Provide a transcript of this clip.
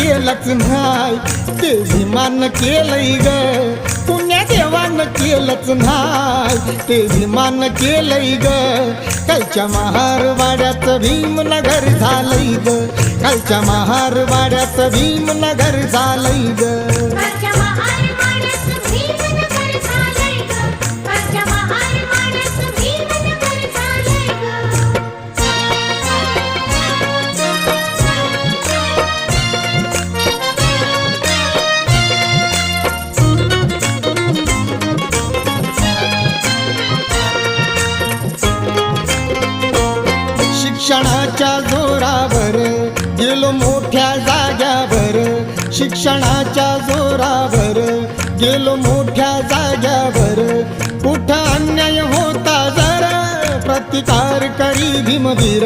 केलंच नाही, ते भीमान केलंय ग, पुण्या देवान केलंच नाही, ते भीमान केलंय ग. कालच्या महारवाड्यात भीमनगर झालंय ग, कालच्या महारवाड्यात भीमनगर झालंय ग. शिक्षणाच्या जोरावर गेलो मोठ्या जाग्यावर, शिक्षणाच्या जोरावर गेलो मोठ्या जाग्यावर. कुठं अन्याय होता जरा प्रतिकार करी भीमवीर.